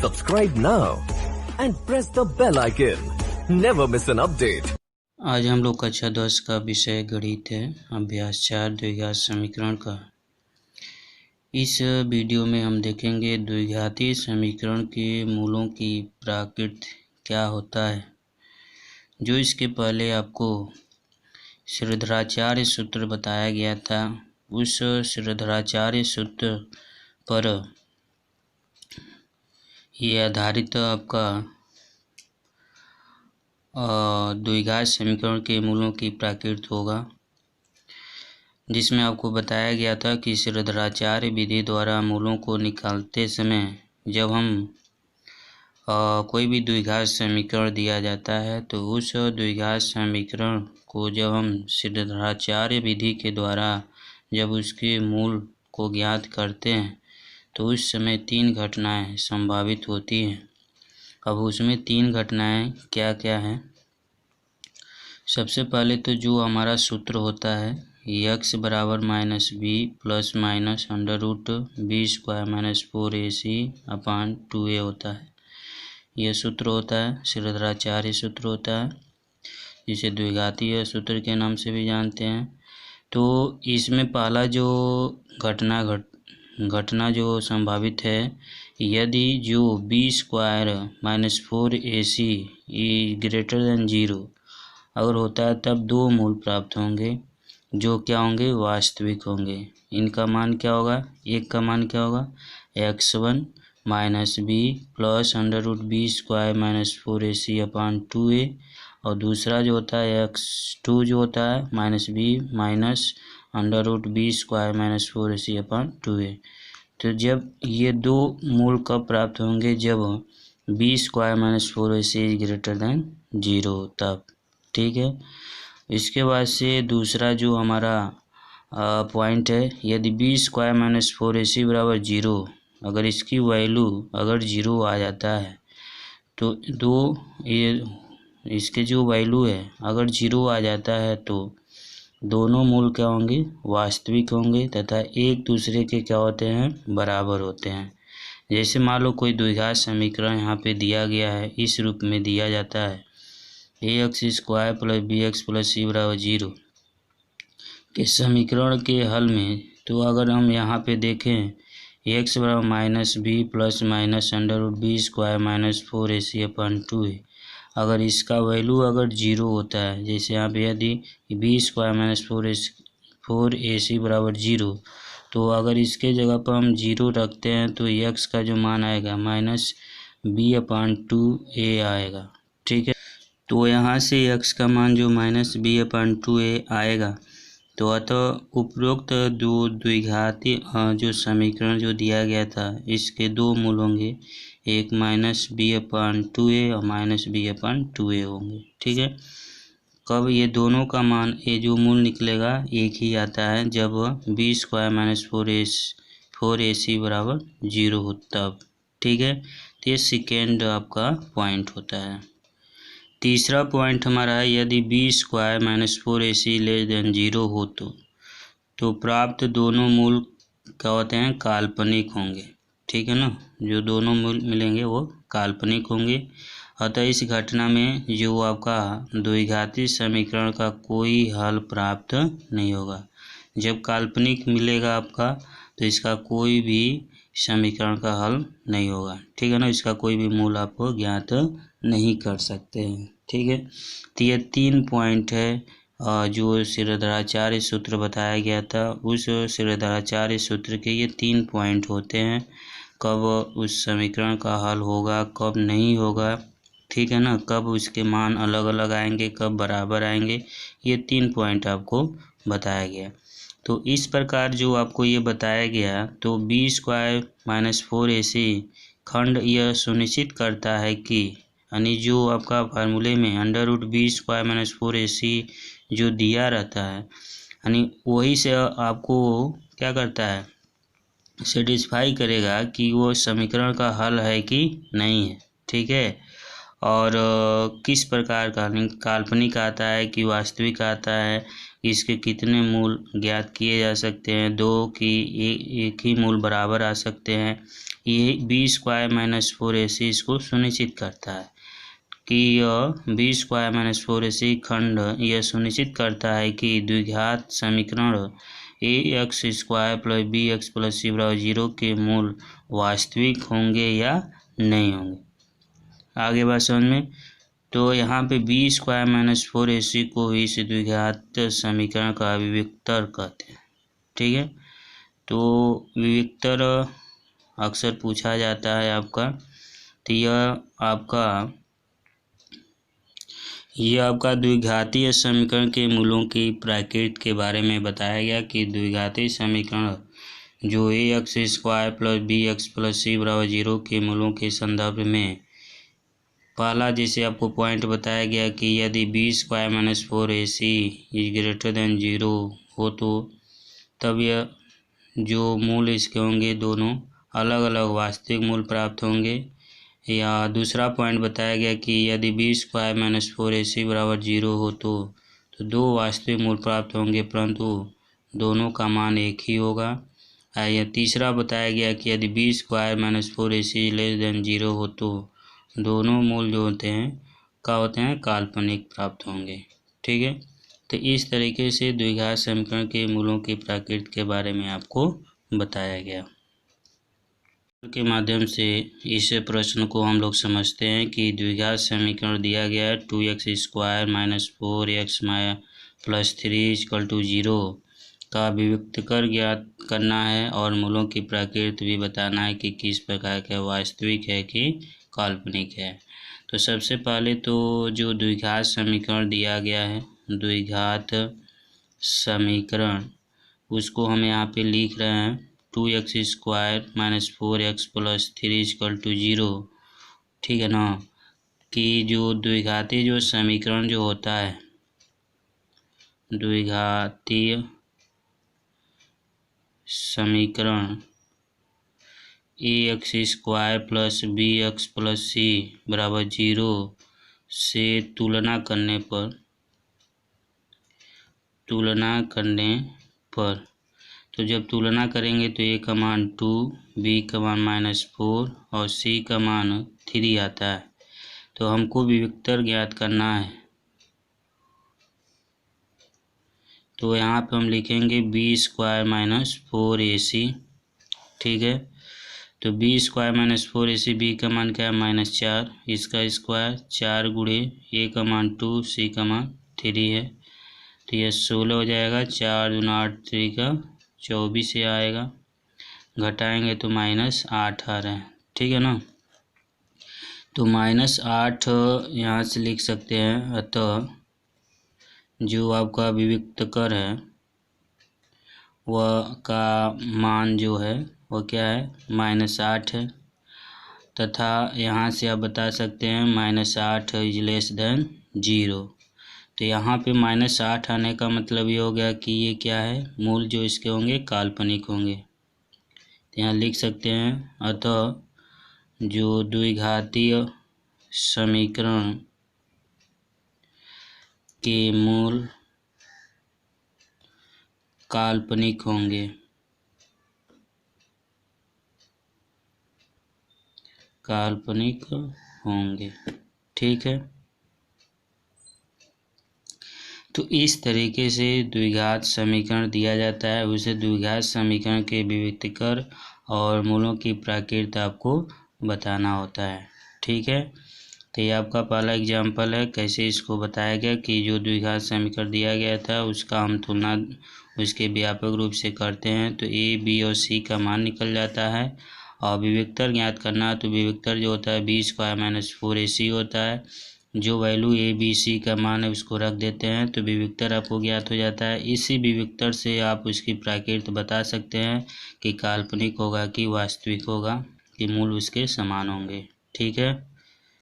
Subscribe now and press the bell icon. Never miss an update. आज हम लोग कक्षा 10 का विषय गणित है, अभ्यास 4 द्विघात समीकरण का। इस वीडियो में हम देखेंगे द्विघातीय समीकरण के मूलों की प्रकृति क्या होता है। जो इसके पहले आपको श्रीधराचार्य सूत्र बताया गया था, उस श्रीधराचार्य सूत्र पर यह आधारित आपका द्विघात समीकरण के मूलों की प्रकृति होगा, जिसमें आपको बताया गया था कि श्रीधराचार्य विधि द्वारा मूलों को निकालते समय जब हम कोई भी द्विघात समीकरण दिया जाता है तो उस द्विघात समीकरण को जब हम श्रीधराचार्य विधि के द्वारा जब उसके मूल को ज्ञात करते हैं तो उस समय 3 घटनाएं संभावित होती हैं। अब उसमें 3 घटनाएं क्या क्या हैं। सबसे पहले तो जो हमारा सूत्र होता है x बराबर minus B plus minus under root B square minus 4ac upon 2a होता है। यह सूत्र होता है, श्रीधराचार्य सूत्र होता है, जिसे द्विघातीय सूत्र के नाम से भी जानते हैं। तो इसमें पहला जो घटना जो संभावित है, यदि जो B square minus 4ac greater than 0 अगर होता है तब 2 मूल प्राप्त होंगे जो क्या होंगे, वास्तविक होंगे। इनका मान क्या होगा, एक का मान क्या होगा x1 minus B plus under root B square minus 4ac upon 2a, और दूसरा जो होता है x2 जो होता है minus B minus under root B square minus 4ac upon 2a। तो जब ये 2 मूल कब प्राप्त होंगे, जब B square minus 4ac greater than 0 तब, ठीक है। इसके बाद से दूसरा जो हमारा पॉइंट है, यदि बी स्क्वायर माइनस 4ac बराबर 0 अगर इसकी वैल्यू अगर 0 आ जाता है तो इसके जो वैल्यू है अगर 0 आ जाता है तो दोनों मूल क्या होंगे, वास्तविक होंगे तथा एक दूसरे के क्या होते हैं, बराबर होते हैं। जैसे मान लो कोई द्विघात समीकरण यहाँ पे दिया गया है, इस रूप में दिया जाता है ax square plus B X plus C बराबर 0 के समीकरण के हल में। तो अगर हम यहाँ पे देखें x बराबर minus B plus minus under root B square minus 4ac upon 2a, अगर इसका वैल्यू अगर 0 होता है, जैसे यहाँ पे यदि बी स्क्वायर माइनस 4ac बराबर 0, तो अगर इसके जगह पर हम 0 रखते हैं तो x का जो मान आएगा माइनस बी अपान 2a आएगा, ठीक है। तो यहाँ से x का मान जो माइनस बी अपान 2a आएगा, तो अतः उपरोक्त दो द्विघाती जो समीकरण जो दिया गया था इसके 2 मूल होंगे, एक माइनस बी अपान 2a और माइनस बी अपान 2a होंगे, ठीक है। कब ये दोनों का मान ये जो मूल निकलेगा एक ही आता है, जब बी स्क्वायर माइनस 4ac बराबर 0 हो तब, ठीक है। तो ये सेकेंड आपका पॉइंट होता है। तीसरा पॉइंट हमारा है, यदि B square minus 4ac less than 0 हो तो प्राप्त दोनों मूल क्या होते हैं, काल्पनिक होंगे, ठीक है ना। जो दोनों मूल मिलेंगे वो काल्पनिक होंगे। अतः इस घटना में जो आपका द्विघाती समीकरण का कोई हल प्राप्त नहीं होगा। जब काल्पनिक मिलेगा आपका तो इसका कोई भी समीकरण का हल नहीं होगा, ठीक है ना। इसका कोई भी मूल आपको ज्ञात नहीं कर सकते हैं, ठीक है। तो ये 3 पॉइंट है जो श्रीधराचार्य सूत्र बताया गया था, उस श्रीधराचार्य सूत्र के ये 3 पॉइंट होते हैं। कब उस समीकरण का हल होगा, कब नहीं होगा, ठीक है ना, कब उसके मान अलग अलग आएंगे, कब बराबर आएंगे, ये 3 पॉइंट आपको बताया गया। तो इस प्रकार जो आपको ये बताया गया, तो बी स्क्वायर माइनस 4ac खंड यह सुनिश्चित करता है कि यानी जो आपका फार्मूले में under root B square minus 4ac जो दिया रहता है, यानी वही से आपको क्या करता है, सेटिस्फाई करेगा कि वो समीकरण का हल है कि नहीं है, ठीक है। और किस प्रकार का काल्पनिक आता है कि वास्तविक आता है, इसके कितने मूल ज्ञात किए जा सकते हैं? दो की एक ही मूल बराबर आ सकते हैं। ये बी स्क्वायर माइनस 4ac इसको सुनिश्चित करता है कि यह बी स्क्वायर माइनस 4ac खंड यह सुनिश्चित करता है कि द्विघात समीकरण A X square plus B X plus C बराबर 0 के मूल वास्तविक होंगे या नहीं होंगे। आगे बात समझ में। तो यहाँ पे बी स्क्वायर माइनस 4ac को इस द्विघात समीकरण का विविक्तर कहते हैं। ठीक है, तो विविक्तर अक्सर पूछा जाता है आपका। तो यह आपका द्विघातीय समीकरण के मूलों की प्रकृति के बारे में बताया गया कि द्विघातीय समीकरण जो A X square plus B X plus C बराबर 0 के मूलों के संदर्भ में पहला जैसे आपको पॉइंट बताया गया कि यदि B square minus 4ac is greater than 0 हो तो तब यह जो मूल इसके होंगे दोनों अलग अलग वास्तविक मूल प्राप्त होंगे। या दूसरा पॉइंट बताया गया कि यदि बी स्क्वायर माइनस 4ac बराबर 0 हो तो दो वास्तविक मूल प्राप्त होंगे परंतु दोनों का मान एक ही होगा। या तीसरा बताया गया कि यदि B square minus 4ac less than 0 हो तो दोनों मूल जो होते हैं क्या होते हैं? काल्पनिक प्राप्त होंगे। ठीक है, तो इस तरीके से द्विघात समीकरण के मूलों की प्रकृति के बारे में आपको बताया गया। के माध्यम से इस प्रश्न को हम लोग समझते हैं कि द्विघात समीकरण दिया गया है 2x square minus 4x plus 3 equal to 0 का विविक्तर ज्ञात करना है और मूलों की प्रकृति भी बताना है कि किस प्रकार का वास्तविक है कि काल्पनिक है। तो सबसे पहले तो जो द्विघात समीकरण दिया गया है द्विघात समीकरण उसको हम यहाँ पे लिख रहे हैं 2x square minus 4x plus 3 equal to 0। ठीक है ना, कि जो द्विघातीय जो समीकरण जो होता है द्विघातीय समीकरण A X square plus B X plus C बराबर 0 से तुलना करने पर तो जब तुलना करेंगे तो ए का मान 2, बी का मान -4 और सी का मान 3 आता है। तो हमको विविक्तर ज्ञात करना है। तो यहाँ पे हम लिखेंगे बी स्क्वायर माइनस 4ac। ठीक है, तो B square minus 4ac B का मान क्या है? -4, इसका स्क्वायर 4 गुणे ए का मान 2 सी का मान 3 है। तो यह 16 हो जाएगा। 4 दूना 8 3 का 24 से आएगा, घटाएंगे तो -8 आ रहा है। ठीक है ना, तो -8 यहाँ से लिख सकते हैं। अतः जो आपका विविक्तर है वह का मान जो है वह क्या है? -8 है। तथा यहाँ से आप बता सकते हैं -8 इज लेस देन 0। तो यहाँ पे -8 आने का मतलब ये हो गया कि ये क्या है? मूल जो इसके होंगे काल्पनिक होंगे। तो यहाँ लिख सकते हैं अतः जो द्विघातीय समीकरण के मूल काल्पनिक होंगे। ठीक है, तो इस तरीके से द्विघात समीकरण दिया जाता है। उसे द्विघात समीकरण के विविक्तर और मूलों की प्रकृति आपको बताना होता है। ठीक है, तो ये आपका पहला एग्जाम्पल है कैसे इसको बताया गया कि जो द्विघात समीकरण दिया गया था उसका हम तुलना उसके व्यापक रूप से करते हैं तो ए बी और सी का मान निकल जाता है। और विविक्तर ज्ञात करना तो विविक्तर जो होता है बी स्क्वायर माइनस 4ac होता है। जो वैल्यू ए बी सी का मान है उसको रख देते हैं तो विविक्तर आपको ज्ञात हो जाता है। इसी विविक्तर से आप उसकी प्रकृति बता सकते हैं कि काल्पनिक होगा कि वास्तविक होगा, कि मूल उसके समान होंगे। ठीक है।